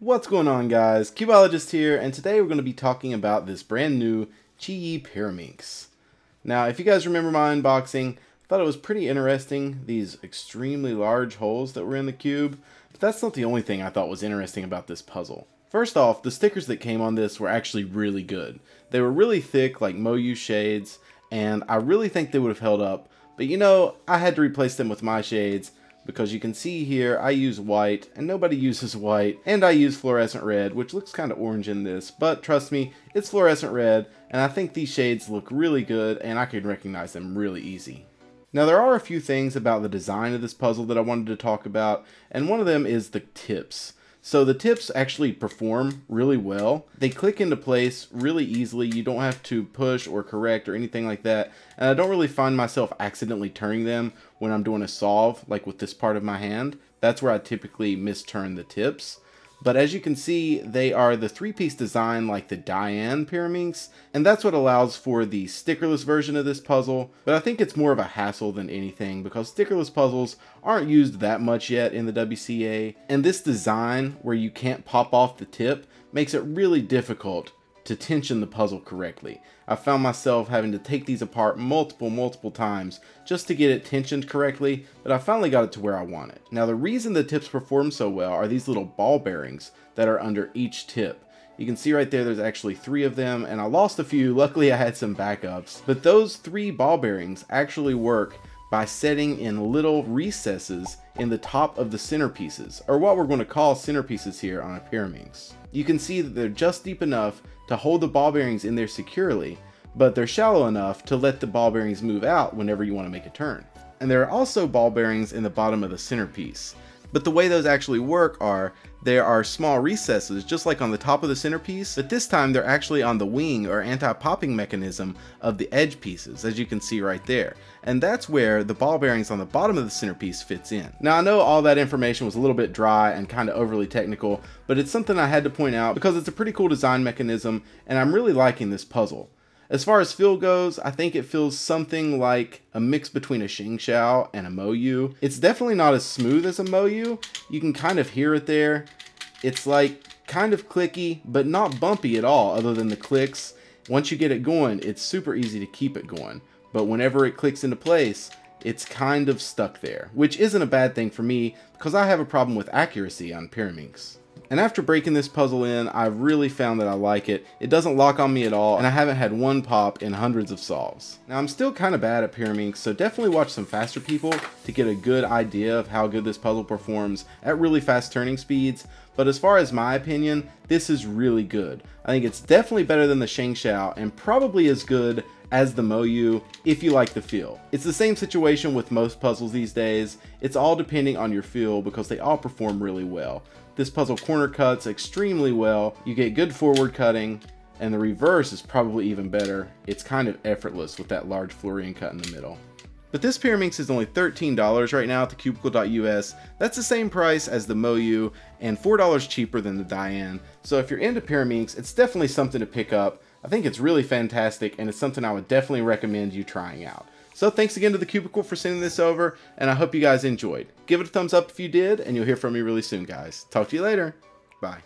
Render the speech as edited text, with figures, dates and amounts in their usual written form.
What's going on, guys? Cubeologist here, and today we're going to be talking about this brand new QiYi Pyraminx. Now, if you guys remember my unboxing, I thought it was pretty interesting, these extremely large holes that were in the cube, but that's not the only thing I thought was interesting about this puzzle. First off, the stickers that came on this were actually really good. They were really thick, like Moyu shades, and I really think they would have held up, but you know, I had to replace them with my shades, because you can see here I use white and nobody uses white, and I use fluorescent red, which looks kind of orange in this, but trust me, it's fluorescent red, and I think these shades look really good and I can recognize them really easy. Now there are a few things about the design of this puzzle that I wanted to talk about, and one of them is the tips. So the tips actually perform really well. They click into place really easily. You don't have to push or correct or anything like that. And I don't really find myself accidentally turning them when I'm doing a solve, like with this part of my hand. That's where I typically misturn the tips. But as you can see, they are the three-piece design like the Diane Pyraminx, and that's what allows for the stickerless version of this puzzle. But I think it's more of a hassle than anything because stickerless puzzles aren't used that much yet in the WCA, and this design where you can't pop off the tip makes it really difficult to tension the puzzle correctly. I found myself having to take these apart multiple times just to get it tensioned correctly, but I finally got it to where I want it. Now the reason the tips perform so well are these little ball bearings that are under each tip. You can see right there's actually 3 of them, and I lost a few. Luckily I had some backups, but those 3 ball bearings actually work by setting in little recesses in the top of the centerpieces, or what we're going to call centerpieces here on a Pyraminx. You can see that they're just deep enough to hold the ball bearings in there securely, but they're shallow enough to let the ball bearings move out whenever you want to make a turn. And there are also ball bearings in the bottom of the centerpiece. But the way those actually work are, there are small recesses just like on the top of the centerpiece, but this time they're actually on the wing or anti-popping mechanism of the edge pieces, as you can see right there. And that's where the ball bearings on the bottom of the centerpiece fits in. Now I know all that information was a little bit dry and kind of overly technical, but it's something I had to point out because it's a pretty cool design mechanism and I'm really liking this puzzle. As far as feel goes, I think it feels something like a mix between a Shengshao and a Moyu. It's definitely not as smooth as a Moyu. You can kind of hear it there. It's like kind of clicky, but not bumpy at all other than the clicks. Once you get it going, it's super easy to keep it going. But whenever it clicks into place, it's kind of stuck there, which isn't a bad thing for me because I have a problem with accuracy on Pyraminx. And after breaking this puzzle in, I've really found that I like it. It doesn't lock on me at all, and I haven't had one pop in hundreds of solves. Now I'm still kind of bad at Pyraminx, so definitely watch some faster people to get a good idea of how good this puzzle performs at really fast turning speeds. But as far as my opinion, this is really good. I think it's definitely better than the Shengshao and probably as good as the Moyu if you like the feel. It's the same situation with most puzzles these days. It's all depending on your feel because they all perform really well. This puzzle corner cuts extremely well, you get good forward cutting, and the reverse is probably even better. It's kind of effortless with that large Florian cut in the middle. But this Pyraminx is only $13 right now at thecubicle.us. That's the same price as the Moyu and $4 cheaper than the Diane. So if you're into Pyraminx, it's definitely something to pick up. I think it's really fantastic and it's something I would definitely recommend you trying out. So thanks again to the Cubicle for sending this over, and I hope you guys enjoyed. Give it a thumbs up if you did, and you'll hear from me really soon, guys. Talk to you later. Bye.